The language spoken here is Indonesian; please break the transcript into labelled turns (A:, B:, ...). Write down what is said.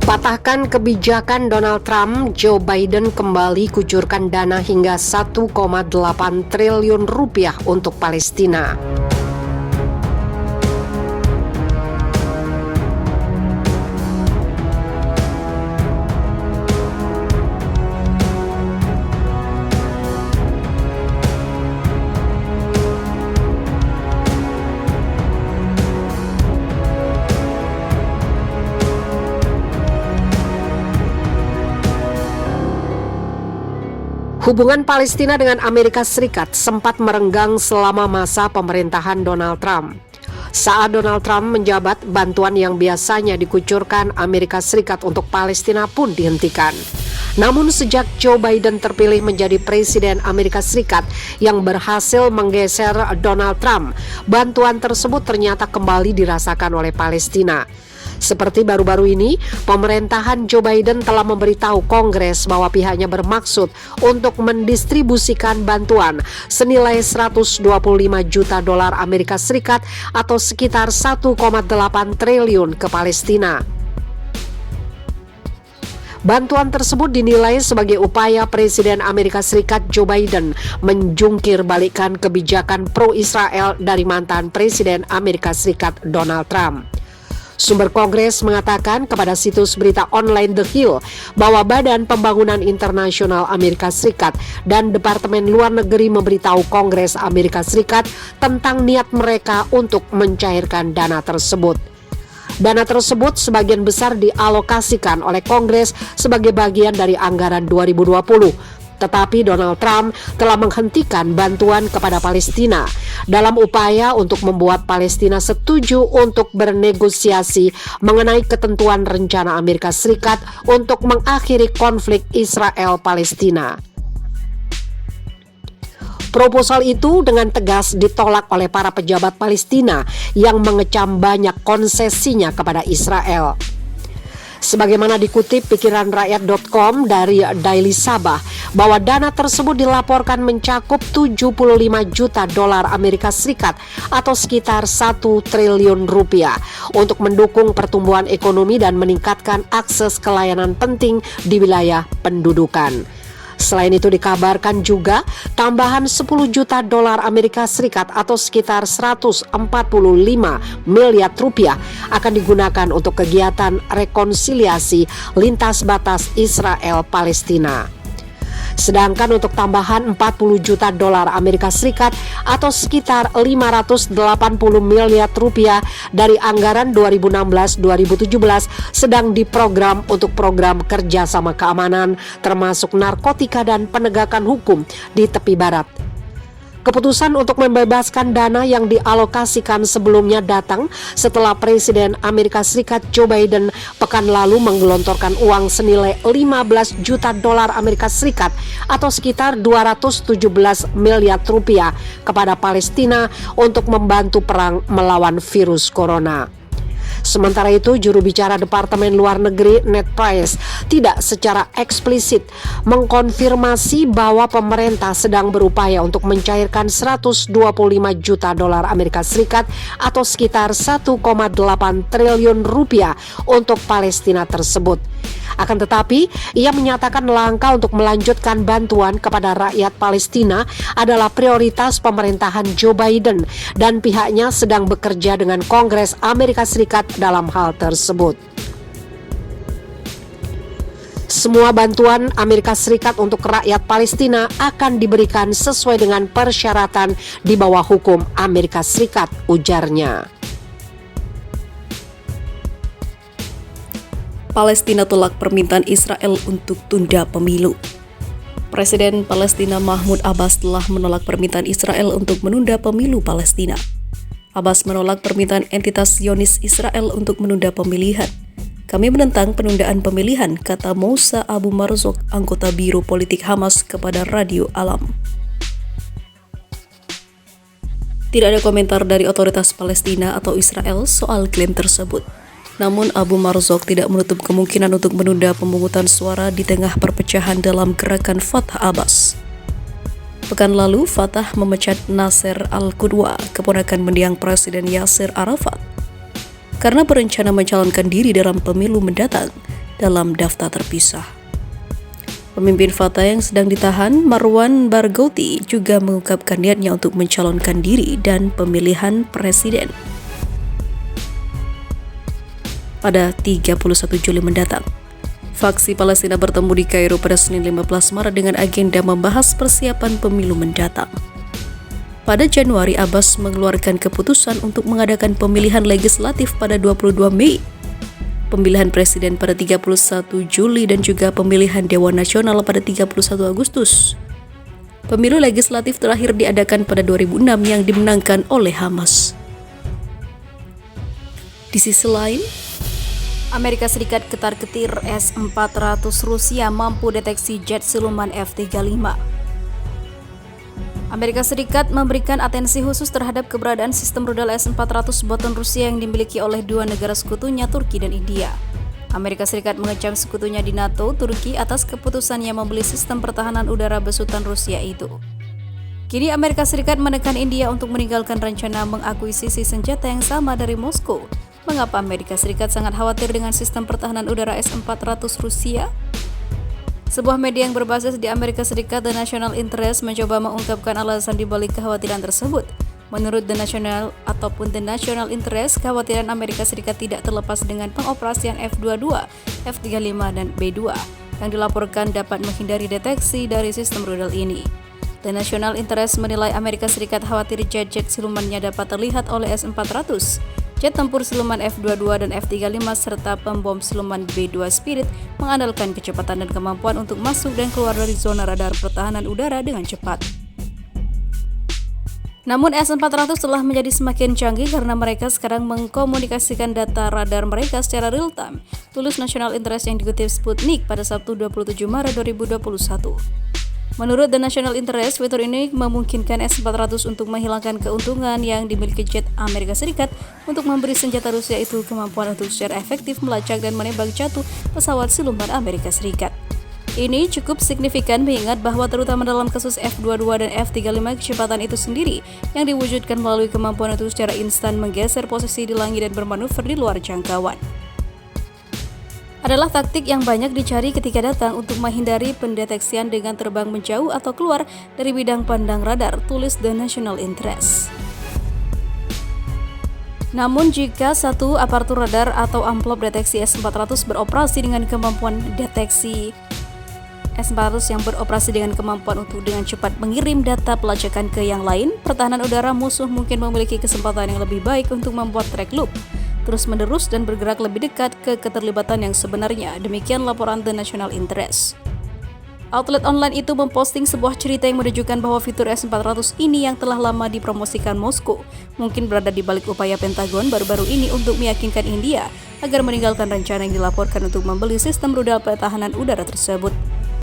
A: Patahkan kebijakan Donald Trump, Joe Biden kembali kucurkan dana hingga 1,8 triliun rupiah untuk Palestina. Hubungan Palestina dengan Amerika Serikat sempat merenggang selama masa pemerintahan Donald Trump. Saat Donald Trump menjabat, bantuan yang biasanya dikucurkan Amerika Serikat untuk Palestina pun dihentikan. Namun sejak Joe Biden terpilih menjadi Presiden Amerika Serikat yang berhasil menggeser Donald Trump, bantuan tersebut ternyata kembali dirasakan oleh Palestina. Seperti baru-baru ini, pemerintahan Joe Biden telah memberitahu Kongres bahwa pihaknya bermaksud untuk mendistribusikan bantuan senilai 125 juta dolar Amerika Serikat atau sekitar 1,8 triliun ke Palestina. Bantuan tersebut dinilai sebagai upaya Presiden Amerika Serikat Joe Biden menjungkir balikan kebijakan pro-Israel dari mantan Presiden Amerika Serikat Donald Trump. Sumber Kongres mengatakan kepada situs berita online The Hill bahwa Badan Pembangunan Internasional Amerika Serikat dan Departemen Luar Negeri memberitahu Kongres Amerika Serikat tentang niat mereka untuk mencairkan dana tersebut. Dana tersebut sebagian besar dialokasikan oleh Kongres sebagai bagian dari anggaran 2020. Tetapi Donald Trump telah menghentikan bantuan kepada Palestina dalam upaya untuk membuat Palestina setuju untuk bernegosiasi mengenai ketentuan rencana Amerika Serikat untuk mengakhiri konflik Israel-Palestina. Proposal itu dengan tegas ditolak oleh para pejabat Palestina yang mengecam banyak konsesinya kepada Israel. Sebagaimana dikutip pikiranrakyat.com dari Daily Sabah, bahwa dana tersebut dilaporkan mencakup 75 juta dolar Amerika Serikat atau sekitar 1 triliun rupiah untuk mendukung pertumbuhan ekonomi dan meningkatkan akses ke layanan penting di wilayah pendudukan. Selain itu dikabarkan juga tambahan 10 juta dolar Amerika Serikat atau sekitar 145 miliar rupiah akan digunakan untuk kegiatan rekonsiliasi lintas batas Israel-Palestina. Sedangkan untuk tambahan 40 juta dolar Amerika Serikat atau sekitar 580 miliar rupiah dari anggaran 2016-2017 sedang diprogram untuk program kerjasama keamanan termasuk narkotika dan penegakan hukum di tepi barat. Keputusan untuk membebaskan dana yang dialokasikan sebelumnya datang setelah Presiden Amerika Serikat Joe Biden pekan lalu menggelontorkan uang senilai 15 juta dolar Amerika Serikat atau sekitar 217 miliar rupiah kepada Palestina untuk membantu perang melawan virus corona. Sementara itu, juru bicara Departemen Luar Negeri Ned Price tidak secara eksplisit mengkonfirmasi bahwa pemerintah sedang berupaya untuk mencairkan 125 juta dolar Amerika Serikat atau sekitar 1,8 triliun rupiah untuk Palestina tersebut. Akan tetapi, ia menyatakan langkah untuk melanjutkan bantuan kepada rakyat Palestina adalah prioritas pemerintahan Joe Biden dan pihaknya sedang bekerja dengan Kongres Amerika Serikat dalam hal tersebut. Semua bantuan Amerika Serikat untuk rakyat Palestina akan diberikan sesuai dengan persyaratan di bawah hukum Amerika Serikat, ujarnya.
B: Palestina tolak permintaan Israel untuk tunda pemilu. Presiden Palestina Mahmud Abbas telah menolak permintaan Israel untuk menunda pemilu Palestina. Abbas menolak permintaan entitas Zionis Israel untuk menunda pemilihan. Kami menentang penundaan pemilihan, kata Moussa Abu Marzouk, anggota Biro Politik Hamas kepada Radio Alam. Tidak ada komentar dari otoritas Palestina atau Israel soal klaim tersebut. Namun Abu Marzouk tidak menutup kemungkinan untuk menunda pemungutan suara di tengah perpecahan dalam gerakan Fatah Abbas. Pekan lalu, Fatah memecat Nasser Al-Qudwa, keponakan mendiang Presiden Yasser Arafat, karena berencana mencalonkan diri dalam pemilu mendatang. dalam daftar terpisah. Pemimpin Fatah yang sedang ditahan, Marwan Barghouti, juga mengungkapkan niatnya untuk mencalonkan diri dan pemilihan presiden pada 31 Juli mendatang. Faksi Palestina bertemu di Kairo pada Senin 15 Maret dengan agenda membahas persiapan pemilu mendatang. Pada Januari, Abbas mengeluarkan keputusan untuk mengadakan pemilihan legislatif pada 22 Mei, pemilihan presiden pada 31 Juli dan juga pemilihan Dewan Nasional pada 31 Agustus. Pemilu legislatif terakhir diadakan pada 2006 yang dimenangkan oleh Hamas. Di sisi lain, Amerika Serikat ketar-ketir S-400 Rusia mampu deteksi jet siluman F-35. Amerika Serikat memberikan atensi khusus terhadap keberadaan sistem rudal S-400 buatan Rusia yang dimiliki oleh dua negara sekutunya, Turki dan India. Amerika Serikat mengecam sekutunya di NATO, Turki, atas keputusannya membeli sistem pertahanan udara besutan Rusia itu. Kini Amerika Serikat menekan India untuk meninggalkan rencana mengakuisisi senjata yang sama dari Moskow. Mengapa Amerika Serikat sangat khawatir dengan sistem pertahanan udara S-400 Rusia? Sebuah media yang berbasis di Amerika Serikat, The National Interest, mencoba mengungkapkan alasan di balik kekhawatiran tersebut. Menurut The National Interest, kekhawatiran Amerika Serikat tidak terlepas dengan pengoperasian F-22, F-35, dan B-2 yang dilaporkan dapat menghindari deteksi dari sistem rudal ini. The National Interest menilai Amerika Serikat khawatir jet-jet silumannya dapat terlihat oleh S-400. Jet tempur siluman F-22 dan F-35 serta pembom siluman B-2 Spirit mengandalkan kecepatan dan kemampuan untuk masuk dan keluar dari zona radar pertahanan udara dengan cepat. Namun S-400 telah menjadi semakin canggih karena mereka sekarang mengkomunikasikan data radar mereka secara real-time, tulis National Interest yang dikutip Sputnik pada Sabtu 27 Maret 2021. Menurut The National Interest, fitur ini memungkinkan S-400 untuk menghilangkan keuntungan yang dimiliki jet Amerika Serikat untuk memberi senjata Rusia itu kemampuan untuk secara efektif melacak dan menembak jatuh pesawat siluman Amerika Serikat. Ini cukup signifikan mengingat bahwa terutama dalam kasus F-22 dan F-35, kecepatan itu sendiri yang diwujudkan melalui kemampuan untuk secara instan menggeser posisi di langit dan bermanuver di luar jangkauan. Adalah taktik yang banyak dicari ketika datang untuk menghindari pendeteksian dengan terbang menjauh atau keluar dari bidang pandang radar, tulis The National Interest. Namun jika satu aparatur radar atau amplop deteksi S-400 beroperasi dengan kemampuan deteksi S-400 yang beroperasi dengan kemampuan untuk dengan cepat mengirim data pelacakan ke yang lain, pertahanan udara musuh mungkin memiliki kesempatan yang lebih baik untuk membuat track loop terus-menerus dan bergerak lebih dekat ke keterlibatan yang sebenarnya, demikian laporan The National Interest. Outlet online itu memposting sebuah cerita yang menunjukkan bahwa fitur S-400 ini yang telah lama dipromosikan Moskow mungkin berada di balik upaya Pentagon baru-baru ini untuk meyakinkan India agar meninggalkan rencana yang dilaporkan untuk membeli sistem rudal pertahanan udara tersebut.